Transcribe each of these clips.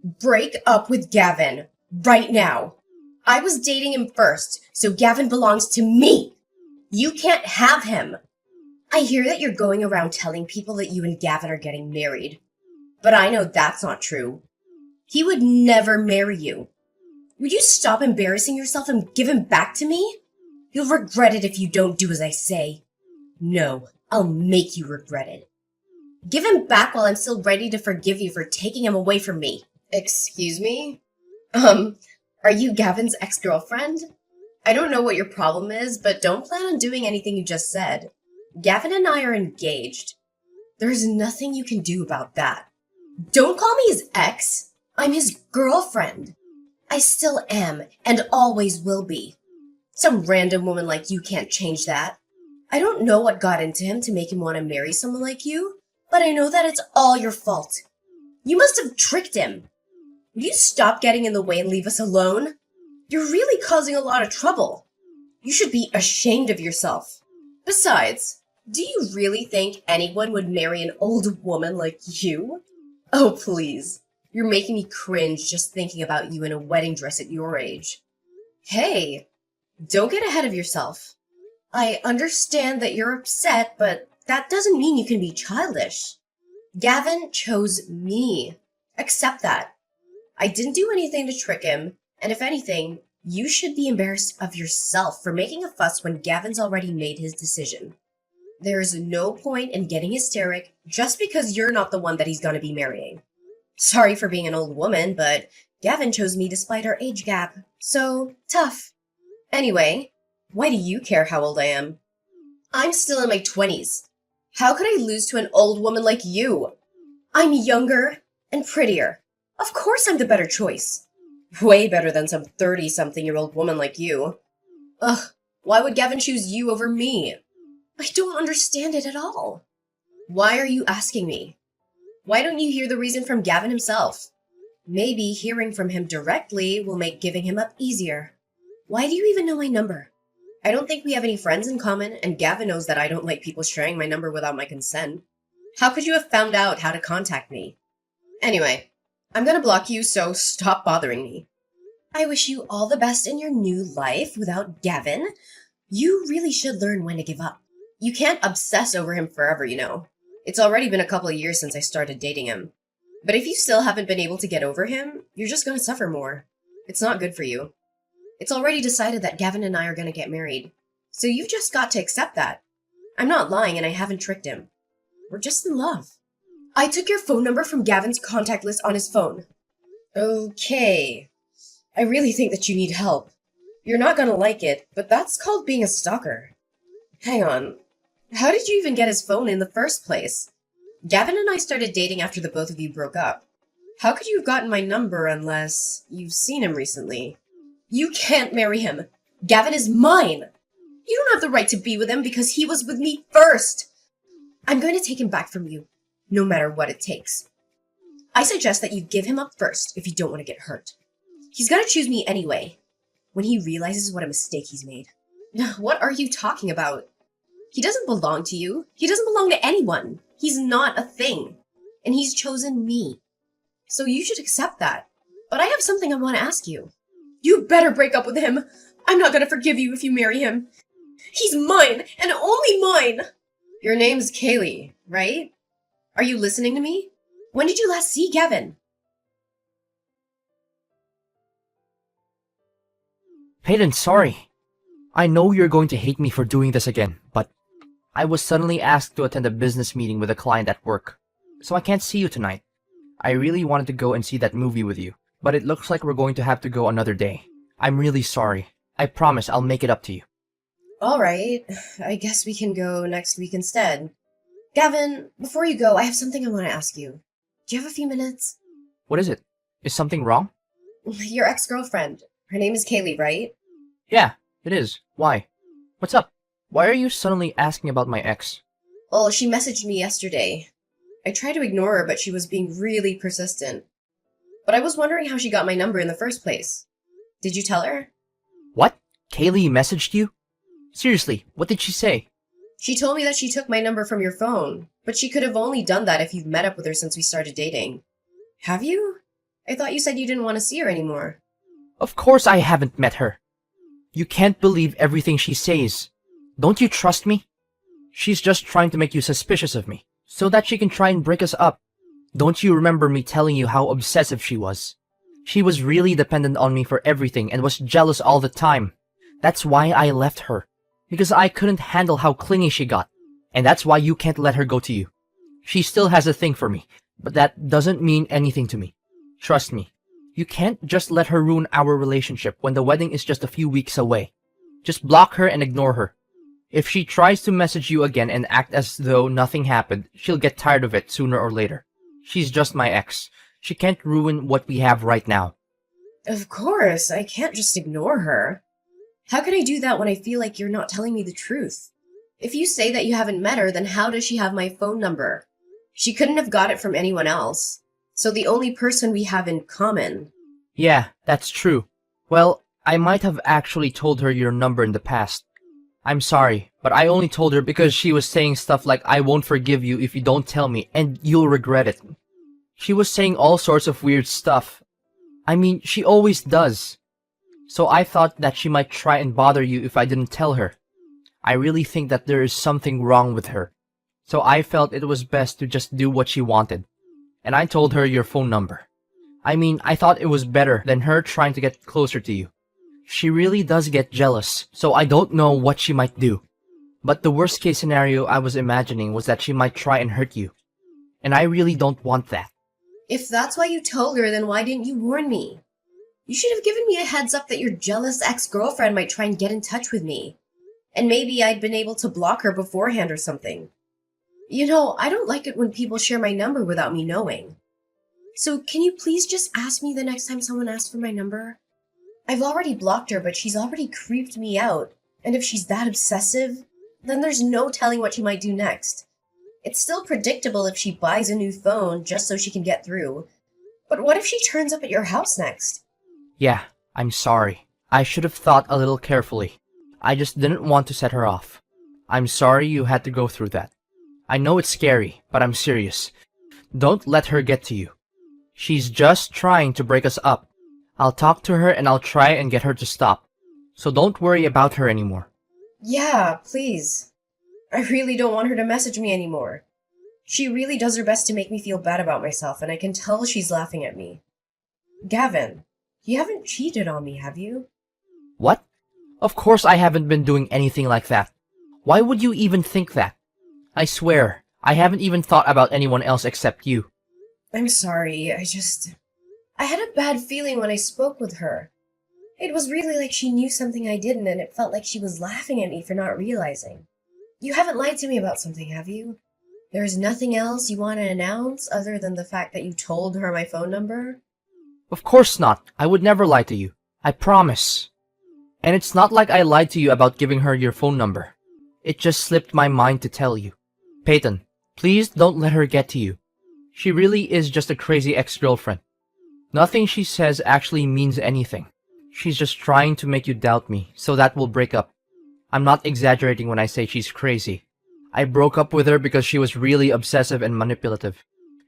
Break up with Gavin. Right now. I was dating him first, so Gavin belongs to me. You can't have him. I hear that you're going around telling people that you and Gavin are getting married. But I know that's not true. He would never marry you. Would you stop embarrassing yourself and give him back to me? You'll regret it if you don't do as I say. No, I'll make you regret it. Give him back while I'm still ready to forgive you for taking him away from me. Excuse me? Are you Gavin's ex-girlfriend? I don't know what your problem is, but don't plan on doing anything you just said. Gavin and I are engaged. There's nothing you can do about that. Don't call me his ex. I'm his girlfriend. I still am, and always will be. Some random woman like you can't change that. I don't know what got into him to make him want to marry someone like you, but I know that it's all your fault. You must have tricked him. Will you stop getting in the way and leave us alone? You're really causing a lot of trouble. You should be ashamed of yourself. Besides, do you really think anyone would marry an old woman like you? Oh, please. You're making me cringe just thinking about you in a wedding dress at your age. Hey, don't get ahead of yourself. I understand that you're upset, but that doesn't mean you can be childish. Gavin chose me. Accept that. I didn't do anything to trick him, and if anything, you should be embarrassed of yourself for making a fuss when Gavin's already made his decision. There is no point in getting hysteric just because you're not the one that he's gonna be marrying. Sorry for being an old woman, but Gavin chose me despite our age gap, so tough. Anyway, why do you care how old I am? I'm still in my 20s. How could I lose to an old woman like you? I'm younger and prettier. Of course I'm the better choice. Way better than some 30-something-year-old woman like you. Ugh, why would Gavin choose you over me? I don't understand it at all. Why are you asking me? Why don't you hear the reason from Gavin himself? Maybe hearing from him directly will make giving him up easier. Why do you even know my number? I don't think we have any friends in common, and Gavin knows that I don't like people sharing my number without my consent. How could you have found out how to contact me? Anyway, I'm gonna block you, so stop bothering me. I wish you all the best in your new life without Gavin. You really should learn when to give up. You can't obsess over him forever, you know. It's already been a couple of years since I started dating him. But if you still haven't been able to get over him, you're just gonna suffer more. It's not good for you. It's already decided that Gavin and I are gonna get married. So you've just got to accept that. I'm not lying and I haven't tricked him. We're just in love. I took your phone number from Gavin's contact list on his phone. Okay. I really think that you need help. You're not gonna like it, but that's called being a stalker. Hang on. How did you even get his phone in the first place? Gavin and I started dating after the both of you broke up. How could you have gotten my number unless you've seen him recently? You can't marry him. Gavin is mine. You don't have the right to be with him because he was with me first. I'm going to take him back from you, no matter what it takes. I suggest that you give him up first if you don't want to get hurt. He's going to choose me anyway, when he realizes what a mistake he's made. What are you talking about? He doesn't belong to you. He doesn't belong to anyone. He's not a thing. And he's chosen me. So you should accept that. But I have something I want to ask you. You better break up with him. I'm not going to forgive you if you marry him. He's mine, and only mine. Your name's Kaylee, right? Are you listening to me? When did you last see Gavin? Hayden, sorry. I know you're going to hate me for doing this again, but I was suddenly asked to attend a business meeting with a client at work, so I can't see you tonight. I really wanted to go and see that movie with you, but it looks like we're going to have to go another day. I'm really sorry. I promise I'll make it up to you. Alright, I guess we can go next week instead. Gavin, before you go, I have something I want to ask you. Do you have a few minutes? What is it? Is something wrong? Your ex-girlfriend. Her name is Kaylee, right? Yeah, it is. Why? What's up? Why are you suddenly asking about my ex? Well, she messaged me yesterday. I tried to ignore her, but she was being really persistent. But I was wondering how she got my number in the first place. Did you tell her? What? Kaylee messaged you? Seriously, what did she say? She told me that she took my number from your phone, but she could have only done that if you've met up with her since we started dating. Have you? I thought you said you didn't want to see her anymore. Of course I haven't met her. You can't believe everything she says. Don't you trust me? She's just trying to make you suspicious of me, so that she can try and break us up. Don't you remember me telling you how obsessive she was? She was really dependent on me for everything and was jealous all the time. That's why I left her. Because I couldn't handle how clingy she got. And that's why you can't let her go to you. She still has a thing for me, but that doesn't mean anything to me. Trust me. You can't just let her ruin our relationship when the wedding is just a few weeks away. Just block her and ignore her. If she tries to message you again and act as though nothing happened, she'll get tired of it sooner or later. She's just my ex. She can't ruin what we have right now. Of course, I can't just ignore her. How can I do that when I feel like you're not telling me the truth? If you say that you haven't met her, then how does she have my phone number? She couldn't have got it from anyone else. So the only person we have in common. Yeah, that's true. Well, I might have actually told her your number in the past. I'm sorry, but I only told her because she was saying stuff like, I won't forgive you if you don't tell me, and you'll regret it. She was saying all sorts of weird stuff. I mean, she always does. So I thought that she might try and bother you if I didn't tell her. I really think that there is something wrong with her. So I felt it was best to just do what she wanted. And I told her your phone number. I mean, I thought it was better than her trying to get closer to you. She really does get jealous, so I don't know what she might do. But the worst case scenario I was imagining was that she might try and hurt you. And I really don't want that. If that's why you told her, then why didn't you warn me? You should have given me a heads up that your jealous ex-girlfriend might try and get in touch with me. And maybe I'd been able to block her beforehand or something. You know, I don't like it when people share my number without me knowing. So can you please just ask me the next time someone asks for my number? I've already blocked her, but she's already creeped me out. And if she's that obsessive, then there's no telling what she might do next. It's still predictable if she buys a new phone just so she can get through. But what if she turns up at your house next? Yeah, I'm sorry. I should have thought a little carefully. I just didn't want to set her off. I'm sorry you had to go through that. I know it's scary, but I'm serious. Don't let her get to you. She's just trying to break us up. I'll talk to her and I'll try and get her to stop. So don't worry about her anymore. Yeah, please. I really don't want her to message me anymore. She really does her best to make me feel bad about myself, and I can tell she's laughing at me. Gavin, you haven't cheated on me, have you? What? Of course I haven't been doing anything like that. Why would you even think that? I swear, I haven't even thought about anyone else except you. I'm sorry, I had a bad feeling when I spoke with her. It was really like she knew something I didn't, and it felt like she was laughing at me for not realizing. You haven't lied to me about something, have you? There's nothing else you want to announce other than the fact that you told her my phone number? Of course not. I would never lie to you. I promise. And it's not like I lied to you about giving her your phone number. It just slipped my mind to tell you. Peyton, please don't let her get to you. She really is just a crazy ex-girlfriend. Nothing she says actually means anything. She's just trying to make you doubt me, so that we'll break up. I'm not exaggerating when I say she's crazy. I broke up with her because she was really obsessive and manipulative.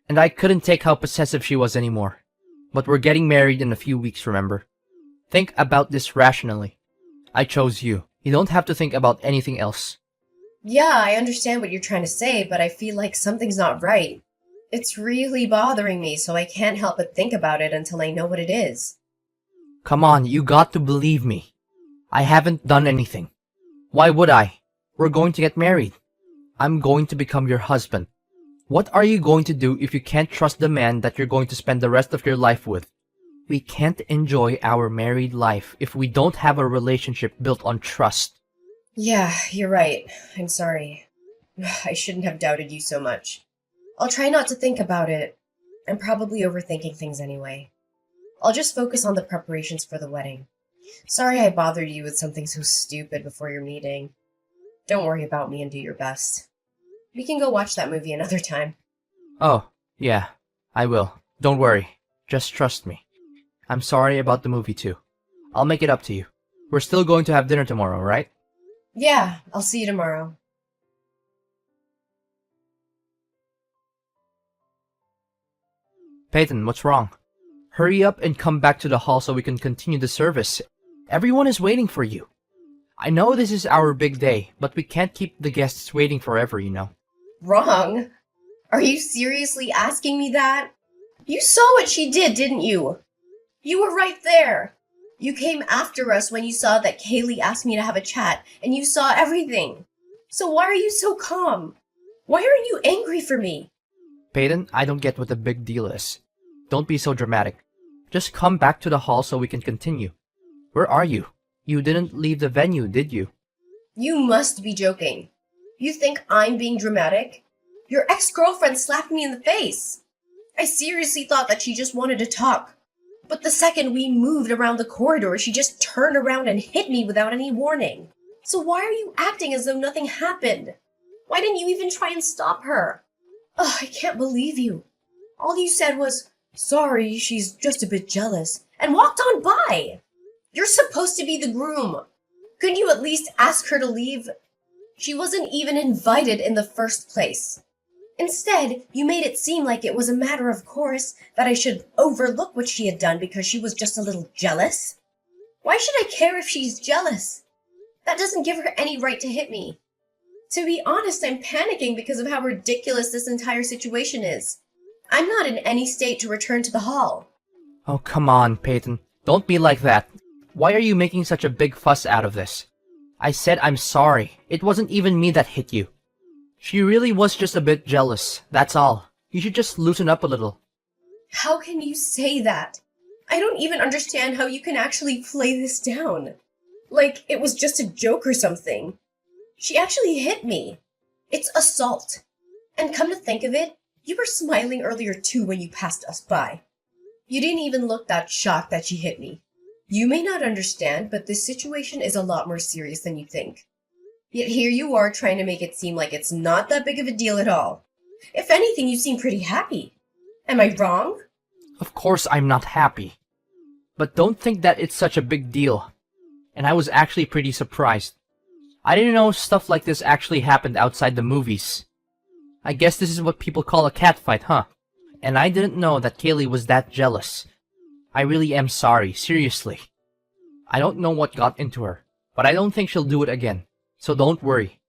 And I couldn't take how possessive she was anymore. But we're getting married in a few weeks, remember? Think about this rationally. I chose you. You don't have to think about anything else. Yeah, I understand what you're trying to say, but I feel like something's not right. It's really bothering me, so I can't help but think about it until I know what it is. Come on, you got to believe me. I haven't done anything. Why would I? We're going to get married. I'm going to become your husband. What are you going to do if you can't trust the man that you're going to spend the rest of your life with? We can't enjoy our married life if we don't have a relationship built on trust. Yeah, you're right. I'm sorry. I shouldn't have doubted you so much. I'll try not to think about it. I'm probably overthinking things anyway. I'll just focus on the preparations for the wedding. Sorry I bothered you with something so stupid before your meeting. Don't worry about me and do your best. We can go watch that movie another time. Oh, yeah, I will. Don't worry. Just trust me. I'm sorry about the movie too. I'll make it up to you. We're still going to have dinner tomorrow, right? Yeah, I'll see you tomorrow. Peyton, what's wrong? Hurry up and come back to the hall so we can continue the service. Everyone is waiting for you. I know this is our big day, but we can't keep the guests waiting forever, you know. Wrong. Are you seriously asking me that? You saw what she did, didn't you? You were right there. You came after us when you saw that Kaylee asked me to have a chat, and you saw everything. So why are you so calm? Why aren't you angry for me? Peyton, I don't get what the big deal is. Don't be so dramatic. Just come back to the hall so we can continue. Where are you? You didn't leave the venue, did you? You must be joking. You think I'm being dramatic? Your ex-girlfriend slapped me in the face. I seriously thought that she just wanted to talk. But the second we moved around the corridor, she just turned around and hit me without any warning. So why are you acting as though nothing happened? Why didn't you even try and stop her? Ugh, I can't believe you. All you said was, "Sorry, she's just a bit jealous," and walked on by. You're supposed to be the groom. Couldn't you at least ask her to leave? She wasn't even invited in the first place. Instead, you made it seem like it was a matter of course that I should overlook what she had done because she was just a little jealous. Why should I care if she's jealous? That doesn't give her any right to hit me. To be honest, I'm panicking because of how ridiculous this entire situation is. I'm not in any state to return to the hall. Oh, come on, Peyton. Don't be like that. Why are you making such a big fuss out of this? I said I'm sorry. It wasn't even me that hit you. She really was just a bit jealous, that's all. You should just loosen up a little. How can you say that? I don't even understand how you can actually play this down. Like it was just a joke or something. She actually hit me. It's assault. And come to think of it, you were smiling earlier too when you passed us by. You didn't even look that shocked that she hit me. You may not understand, but this situation is a lot more serious than you think. Yet here you are trying to make it seem like it's not that big of a deal at all. If anything, you seem pretty happy. Am I wrong? Of course I'm not happy. But don't think that it's such a big deal. And I was actually pretty surprised. I didn't know stuff like this actually happened outside the movies. I guess this is what people call a catfight, huh? And I didn't know that Kaylee was that jealous. I really am sorry, seriously. I don't know what got into her, but I don't think she'll do it again. So don't worry.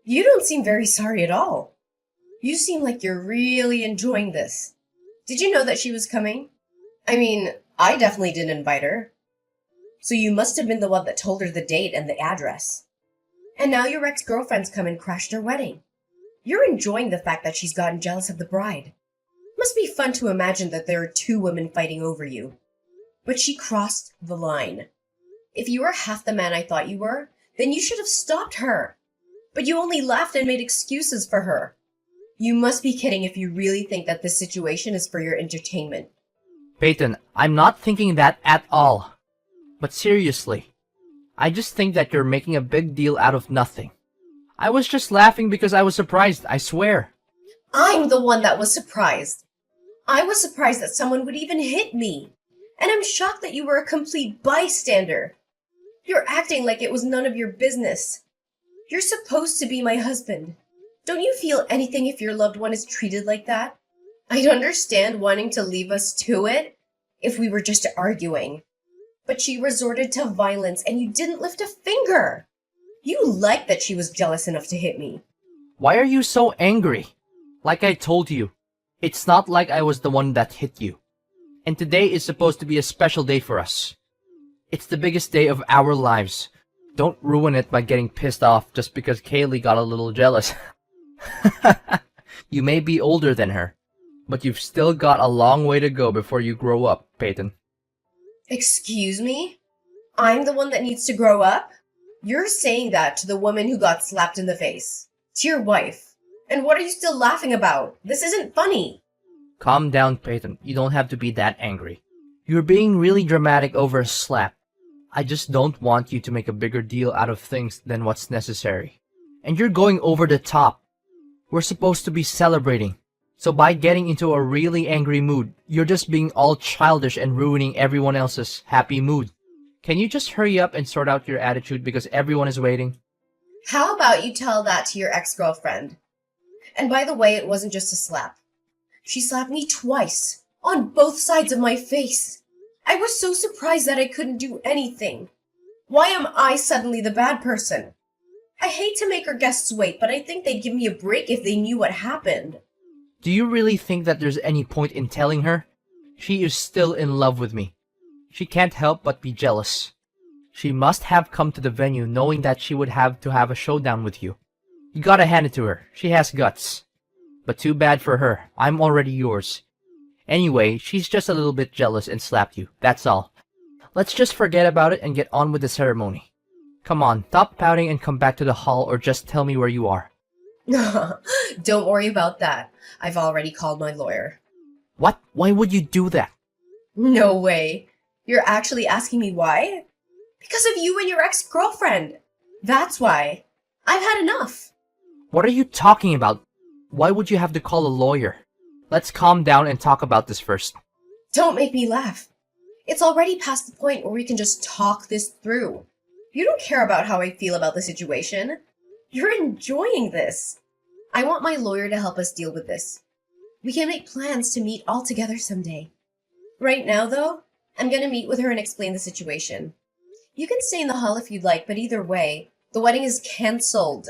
You don't seem very sorry at all. You seem like you're really enjoying this. Did you know that she was coming? I mean, I definitely didn't invite her. So you must have been the one that told her the date and the address. And now your ex-girlfriend's come and crashed her wedding. You're enjoying the fact that she's gotten jealous of the bride. Must be fun to imagine that there are two women fighting over you. But she crossed the line. If you were half the man I thought you were, then you should have stopped her. But you only laughed and made excuses for her. You must be kidding if you really think that this situation is for your entertainment. Peyton, I'm not thinking that at all. But seriously, I just think that you're making a big deal out of nothing. I was just laughing because I was surprised, I swear. I'm the one that was surprised. I was surprised that someone would even hit me. And I'm shocked that you were a complete bystander. You're acting like it was none of your business. You're supposed to be my husband. Don't you feel anything if your loved one is treated like that? I'd understand wanting to leave us to it if we were just arguing. But she resorted to violence and you didn't lift a finger. You liked that she was jealous enough to hit me. Why are you so angry? Like I told you, it's not like I was the one that hit you. And today is supposed to be a special day for us. It's the biggest day of our lives. Don't ruin it by getting pissed off just because Kaylee got a little jealous. You may be older than her, but you've still got a long way to go before you grow up, Peyton. Excuse me? I'm the one that needs to grow up? You're saying that to the woman who got slapped in the face. To your wife. And what are you still laughing about? This isn't funny. Calm down, Peyton. You don't have to be that angry. You're being really dramatic over a slap. I just don't want you to make a bigger deal out of things than what's necessary. And you're going over the top. We're supposed to be celebrating. So by getting into a really angry mood, you're just being all childish and ruining everyone else's happy mood. Can you just hurry up and sort out your attitude because everyone is waiting? How about you tell that to your ex-girlfriend? And by the way, it wasn't just a slap. She slapped me twice, On both sides of my face. I was so surprised that I couldn't do anything. Why am I suddenly the bad person? I hate to make our guests wait, but I think they'd give me a break if they knew what happened. Do you really think that there's any point in telling her? She is still in love with me. She can't help but be jealous. She must have come to the venue knowing that she would have to have a showdown with you. You gotta hand it to her. She has guts. But too bad for her. I'm already yours. Anyway, she's just a little bit jealous and slapped you. That's all. Let's just forget about it and get on with the ceremony. Come on, stop pouting and come back to the hall, or just tell me where you are. Don't worry about that. I've already called my lawyer. What? Why would you do that? No way. You're actually asking me why? Because of you and your ex-girlfriend. That's why. I've had enough. What are you talking about? Why would you have to call a lawyer? Let's calm down and talk about this first. Don't make me laugh. It's already past the point where we can just talk this through. You don't care about how I feel about the situation. You're enjoying this. I want my lawyer to help us deal with this. We can make plans to meet all together someday. Right now, though, I'm gonna meet with her and explain the situation. You can stay in the hall if you'd like, but either way, the wedding is cancelled.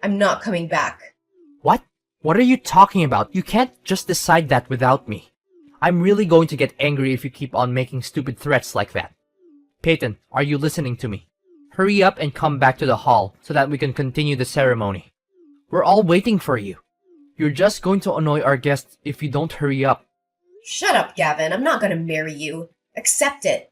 I'm not coming back. What? What are you talking about? You can't just decide that without me. I'm really going to get angry if you keep on making stupid threats like that. Peyton, are you listening to me? Hurry up and come back to the hall so that we can continue the ceremony. We're all waiting for you. You're just going to annoy our guests if you don't hurry up. Shut up, Gavin. I'm not gonna marry you. Accept it.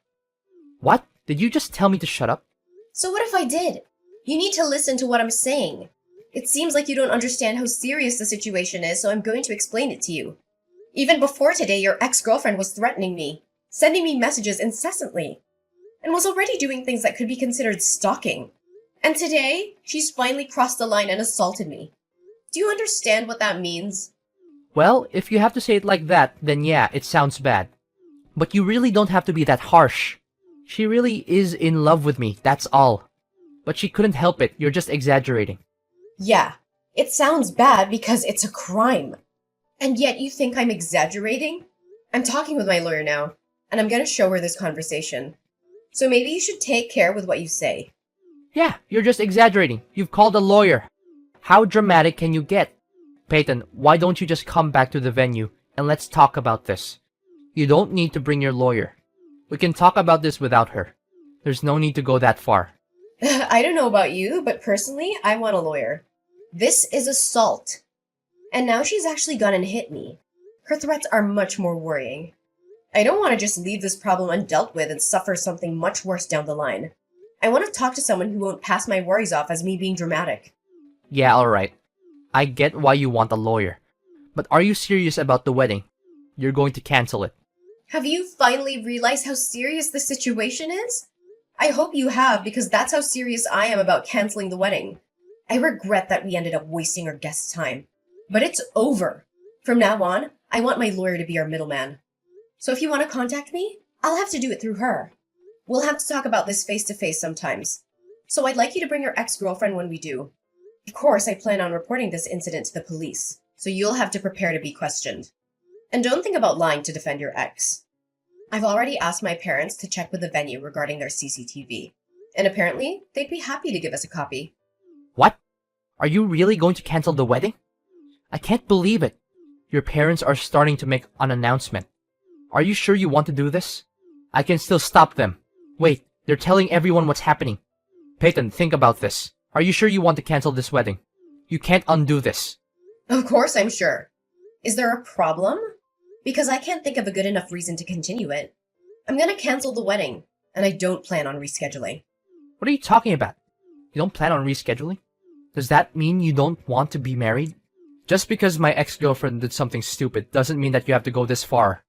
What? Did you just tell me to shut up? So what if I did? You need to listen to what I'm saying. It seems like you don't understand how serious the situation is, so I'm going to explain it to you. Even before today, your ex-girlfriend was threatening me, sending me messages incessantly, and was already doing things that could be considered stalking. And today, she's finally crossed the line and assaulted me. Do you understand what that means? Well, if you have to say it like that, then yeah, it sounds bad. But you really don't have to be that harsh. She really is in love with me, that's all. But she couldn't help it, you're just exaggerating. Yeah, it sounds bad because it's a crime. And yet you think I'm exaggerating? I'm talking with my lawyer now, and I'm gonna show her this conversation. So maybe you should take care with what you say. Yeah, you're just exaggerating. You've called a lawyer. How dramatic can you get? Peyton, why don't you just come back to the venue and let's talk about this? You don't need to bring your lawyer. We can talk about this without her. There's no need to go that far. I don't know about you, but personally, I want a lawyer. This is assault. And now she's actually gone and hit me. Her threats are much more worrying. I don't want to just leave this problem undealt with and suffer something much worse down the line. I want to talk to someone who won't pass my worries off as me being dramatic. Yeah, alright. I get why you want a lawyer. But are you serious about the wedding? You're going to cancel it. Have you finally realized how serious the situation is? I hope you have, because that's how serious I am about canceling the wedding. I regret that we ended up wasting our guests' time. But it's over. From now on, I want my lawyer to be our middleman. So if you want to contact me, I'll have to do it through her. We'll have to talk about this face-to-face sometimes. So I'd like you to bring your ex-girlfriend when we do. Of course, I plan on reporting this incident to the police, so you'll have to prepare to be questioned. And don't think about lying to defend your ex. I've already asked my parents to check with the venue regarding their CCTV, and apparently, they'd be happy to give us a copy. What? Are you really going to cancel the wedding? I can't believe it. Your parents are starting to make an announcement. Are you sure you want to do this? I can still stop them. Wait, they're telling everyone what's happening. Peyton, think about this. Are you sure you want to cancel this wedding? You can't undo this. Of course I'm sure. Is there a problem? Because I can't think of a good enough reason to continue it. I'm gonna cancel the wedding, and I don't plan on rescheduling. What are you talking about? You don't plan on rescheduling? Does that mean you don't want to be married? Just because my ex-girlfriend did something stupid doesn't mean that you have to go this far.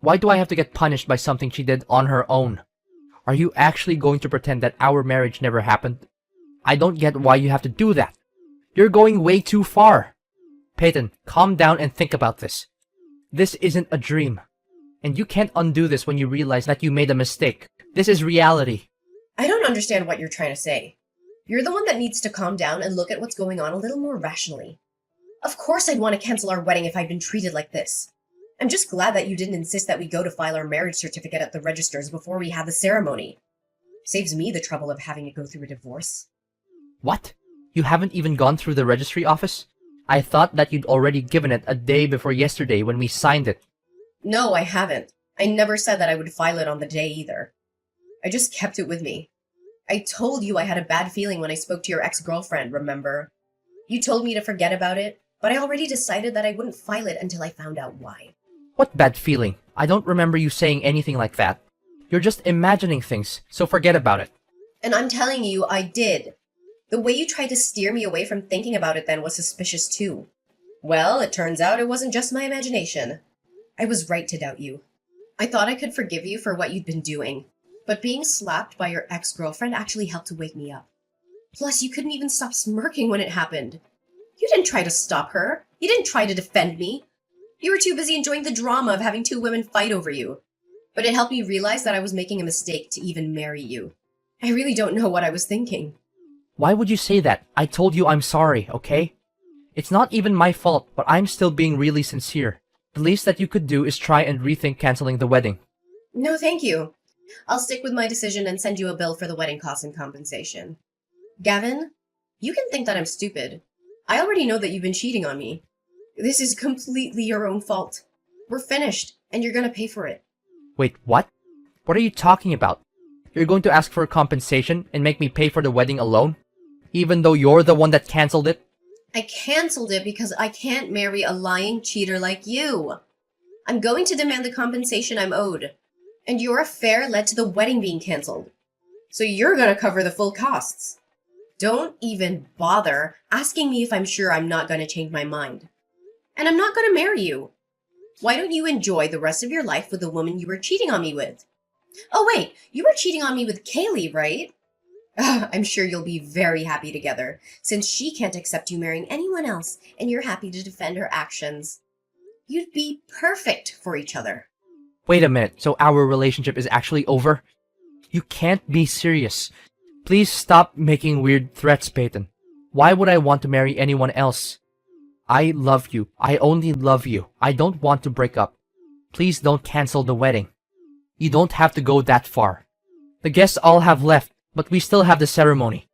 Why do I have to get punished by something she did on her own? Are you actually going to pretend that our marriage never happened? I don't get why you have to do that. You're going way too far. Peyton, calm down and think about this. This isn't a dream. And you can't undo this when you realize that you made a mistake. This is reality. I don't understand what you're trying to say. You're the one that needs to calm down and look at what's going on a little more rationally. Of course I'd want to cancel our wedding if I'd been treated like this. I'm just glad that you didn't insist that we go to file our marriage certificate at the registers before we had the ceremony. Saves me the trouble of having to go through a divorce. What? You haven't even gone through the registry office? I thought that you'd already given it a day before yesterday when we signed it. No, I haven't. I never said that I would file it on the day either. I just kept it with me. I told you I had a bad feeling when I spoke to your ex-girlfriend, remember? You told me to forget about it, but I already decided that I wouldn't file it until I found out why. What bad feeling? I don't remember you saying anything like that. You're just imagining things, so forget about it. And I'm telling you, I did. The way you tried to steer me away from thinking about it then was suspicious too. Well, it turns out it wasn't just my imagination. I was right to doubt you. I thought I could forgive you for what you'd been doing, but being slapped by your ex-girlfriend actually helped to wake me up. Plus, you couldn't even stop smirking when it happened. You didn't try to stop her. You didn't try to defend me. You were too busy enjoying the drama of having two women fight over you. But it helped me realize that I was making a mistake to even marry you. I really don't know what I was thinking. Why would you say that? I told you I'm sorry, okay? It's not even my fault, but I'm still being really sincere. The least that you could do is try and rethink canceling the wedding. No, thank you. I'll stick with my decision and send you a bill for the wedding costs and compensation. Gavin, you can think that I'm stupid. I already know that you've been cheating on me. This is completely your own fault. We're finished, and you're gonna pay for it. Wait, what? What are you talking about? You're going to ask for compensation and make me pay for the wedding alone? Even though you're the one that canceled it? I canceled it because I can't marry a lying cheater like you. I'm going to demand the compensation I'm owed. And your affair led to the wedding being canceled. So you're gonna cover the full costs. Don't even bother asking me if I'm sure I'm not gonna change my mind. And I'm not gonna marry you. Why don't you enjoy the rest of your life with the woman you were cheating on me with? Oh wait, you were cheating on me with Kaylee, right? I'm sure you'll be very happy together, since she can't accept you marrying anyone else, and you're happy to defend her actions. You'd be perfect for each other. Wait a minute, so our relationship is actually over? You can't be serious. Please stop making weird threats, Peyton. Why would I want to marry anyone else? I love you. I only love you. I don't want to break up. Please don't cancel the wedding. You don't have to go that far. The guests all have left, but we still have the ceremony.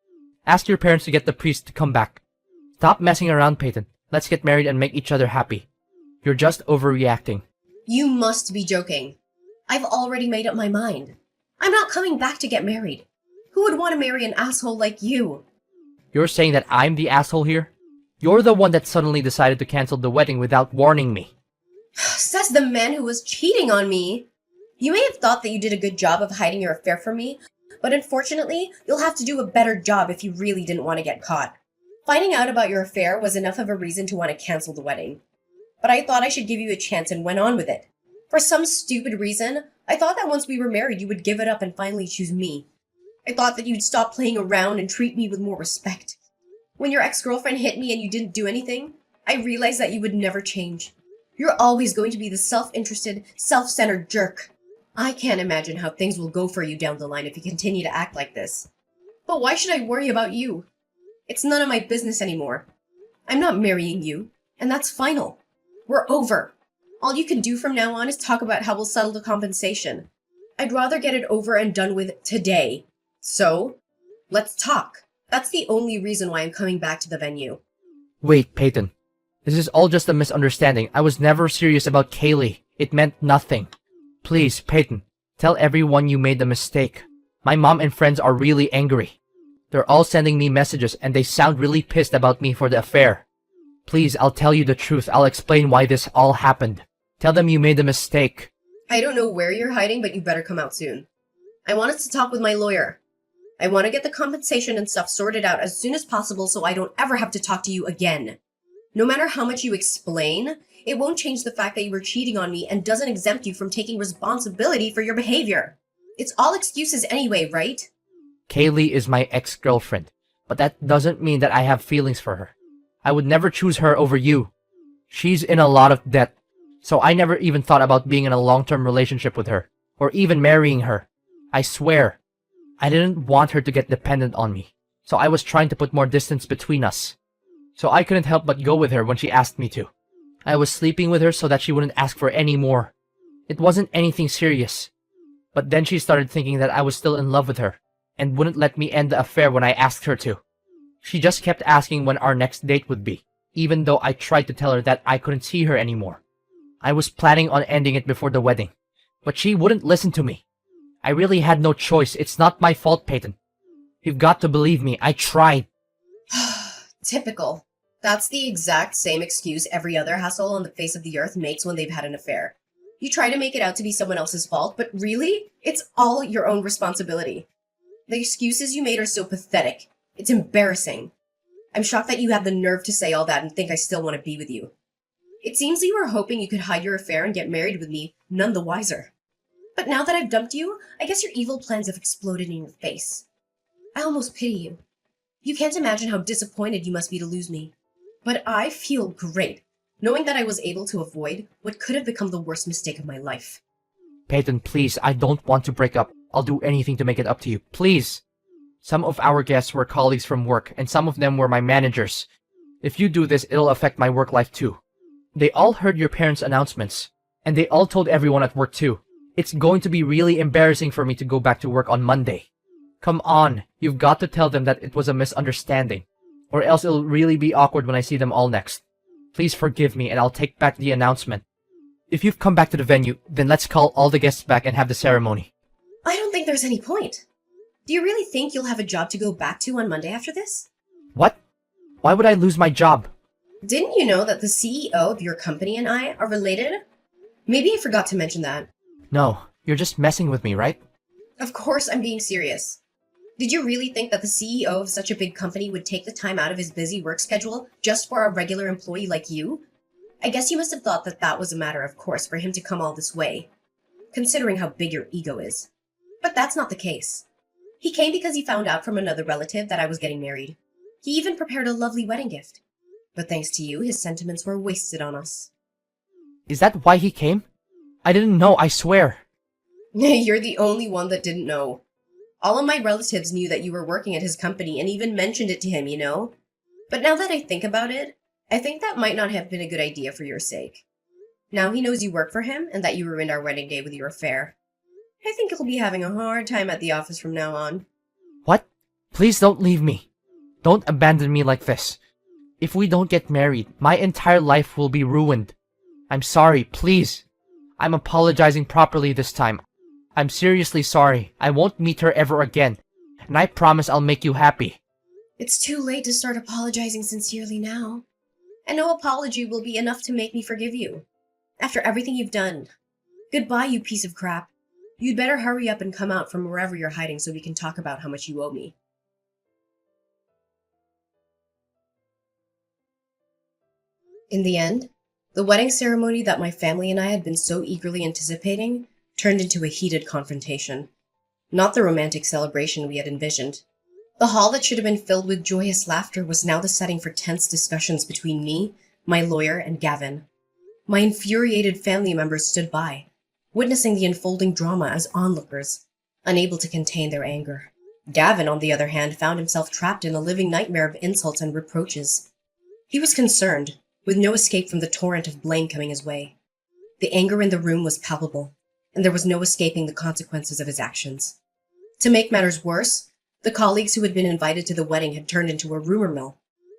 Ask your parents to get the priest to come back. Stop messing around, Peyton. Let's get married and make each other happy. You're just overreacting. You must be joking. I've already made up my mind. I'm not coming back to get married. Who would want to marry an asshole like you? You're saying that I'm the asshole here? You're the one that suddenly decided to cancel the wedding without warning me. Says the man who was cheating on me. You may have thought that you did a good job of hiding your affair from me, but unfortunately, you'll have to do a better job if you really didn't want to get caught. Finding out about your affair was enough of a reason to want to cancel the wedding. But I thought I should give you a chance and went on with it. For some stupid reason, I thought that once we were married, you would give it up and finally choose me. I thought that you'd stop playing around and treat me with more respect. When your ex-girlfriend hit me and you didn't do anything, I realized that you would never change. You're always going to be the self-interested, self-centered jerk. I can't imagine how things will go for you down the line if you continue to act like this. But why should I worry about you? It's none of my business anymore. I'm not marrying you, and that's final. We're over. All you can do from now on is talk about how we'll settle the compensation. I'd rather get it over and done with today. So, let's talk. That's the only reason why I'm coming back to the venue. Wait, Peyton. This is all just a misunderstanding. I was never serious about Kaylee. It meant nothing. Please, Peyton, tell everyone you made the mistake. My mom and friends are really angry. They're all sending me messages and they sound really pissed about me for the affair. Please, I'll tell you the truth. I'll explain why this all happened. Tell them you made the mistake. I don't know where you're hiding, but you better come out soon. I wanted to talk with my lawyer. I want to get the compensation and stuff sorted out as soon as possible so I don't ever have to talk to you again. No matter how much you explain, it won't change the fact that you were cheating on me and doesn't exempt you from taking responsibility for your behavior. It's all excuses anyway, right? Kaylee is my ex-girlfriend, but that doesn't mean that I have feelings for her. I would never choose her over you. She's in a lot of debt, so I never even thought about being in a long-term relationship with her, or even marrying her. I swear. I didn't want her to get dependent on me, so I was trying to put more distance between us. So I couldn't help but go with her when she asked me to. I was sleeping with her so that she wouldn't ask for any more. It wasn't anything serious. But then she started thinking that I was still in love with her, and wouldn't let me end the affair when I asked her to. She just kept asking when our next date would be, even though I tried to tell her that I couldn't see her anymore. I was planning on ending it before the wedding, but she wouldn't listen to me. I really had no choice. It's not my fault, Peyton. You've got to believe me. I tried. Typical. That's the exact same excuse every other asshole on the face of the earth makes when they've had an affair. You try to make it out to be someone else's fault, but really, it's all your own responsibility. The excuses you made are so pathetic. It's embarrassing. I'm shocked that you have the nerve to say all that and think I still want to be with you. It seems that you were hoping you could hide your affair and get married with me, none the wiser. But now that I've dumped you, I guess your evil plans have exploded in your face. I almost pity you. You can't imagine how disappointed you must be to lose me. But I feel great, knowing that I was able to avoid what could have become the worst mistake of my life. Peyton, please, I don't want to break up. I'll do anything to make it up to you. Please. Some of our guests were colleagues from work, and some of them were my managers. If you do this, it'll affect my work life too. They all heard your parents' announcements, and they all told everyone at work too. It's going to be really embarrassing for me to go back to work on Monday. Come on, you've got to tell them that it was a misunderstanding, or else it'll really be awkward when I see them all next. Please forgive me and I'll take back the announcement. If you've come back to the venue, then let's call all the guests back and have the ceremony. I don't think there's any point. Do you really think you'll have a job to go back to on Monday after this? What? Why would I lose my job? Didn't you know that the CEO of your company and I are related? Maybe I forgot to mention that. No, you're just messing with me, right? Of course I'm being serious. Did you really think that the CEO of such a big company would take the time out of his busy work schedule just for a regular employee like you? I guess you must have thought that that was a matter of course for him to come all this way, considering how big your ego is. But that's not the case. He came because he found out from another relative that I was getting married. He even prepared a lovely wedding gift. But thanks to you, his sentiments were wasted on us. Is that why he came? I didn't know, I swear. You're the only one that didn't know. All of my relatives knew that you were working at his company and even mentioned it to him, you know? But now that I think about it, I think that might not have been a good idea for your sake. Now he knows you work for him and that you ruined our wedding day with your affair. I think he'll be having a hard time at the office from now on. What? Please don't leave me. Don't abandon me like this. If we don't get married, my entire life will be ruined. I'm sorry, please. I'm apologizing properly this time. I'm seriously sorry. I won't meet her ever again. And I promise I'll make you happy. It's too late to start apologizing sincerely now. And no apology will be enough to make me forgive you. After everything you've done. Goodbye, you piece of crap. You'd better hurry up and come out from wherever you're hiding so we can talk about how much you owe me. In the end, the wedding ceremony that my family and I had been so eagerly anticipating turned into a heated confrontation. Not the romantic celebration we had envisioned. The hall that should have been filled with joyous laughter was now the setting for tense discussions between me, my lawyer, and Gavin. My infuriated family members stood by, witnessing the unfolding drama as onlookers, unable to contain their anger. Gavin, on the other hand, found himself trapped in a living nightmare of insults and reproaches. He was concerned, with no escape from the torrent of blame coming his way. The anger in the room was palpable, and there was no escaping the consequences of his actions. To make matters worse, the colleagues who had been invited to the wedding had turned into a rumor mill.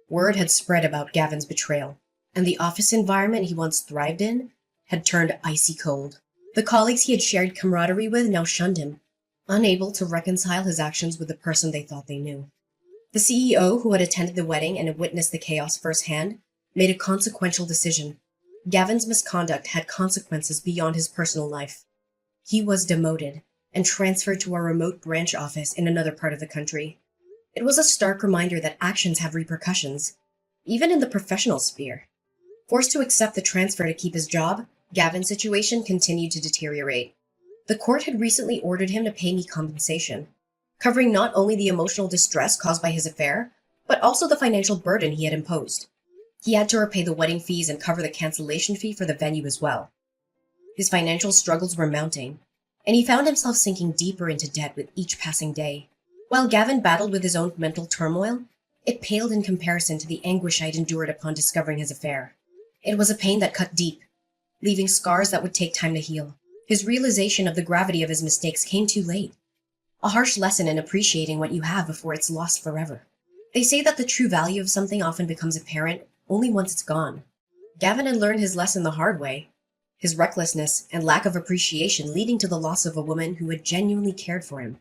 Word had spread about Gavin's betrayal, and the office environment he once thrived in had turned icy cold. The colleagues he had shared camaraderie with now shunned him, unable to reconcile his actions with the person they thought they knew. The CEO, who had attended the wedding and had witnessed the chaos firsthand, made a consequential decision. Gavin's misconduct had consequences beyond his personal life. He was demoted and transferred to a remote branch office in another part of the country. It was a stark reminder that actions have repercussions, even in the professional sphere. Forced to accept the transfer to keep his job, Gavin's situation continued to deteriorate. The court had recently ordered him to pay me compensation, covering not only the emotional distress caused by his affair, but also the financial burden he had imposed. He had to repay the wedding fees and cover the cancellation fee for the venue as well. His financial struggles were mounting, and he found himself sinking deeper into debt with each passing day. While Gavin battled with his own mental turmoil, it paled in comparison to the anguish I had endured upon discovering his affair. It was a pain that cut deep, leaving scars that would take time to heal. His realization of the gravity of his mistakes came too late. A harsh lesson in appreciating what you have before it's lost forever. They say that the true value of something often becomes apparent only once it's gone. Gavin had learned his lesson the hard way, his recklessness and lack of appreciation leading to the loss of a woman who had genuinely cared for him.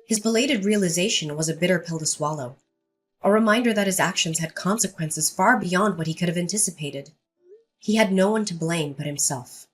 His belated realization was a bitter pill to swallow, a reminder that his actions had consequences far beyond what he could have anticipated. He had no one to blame but himself.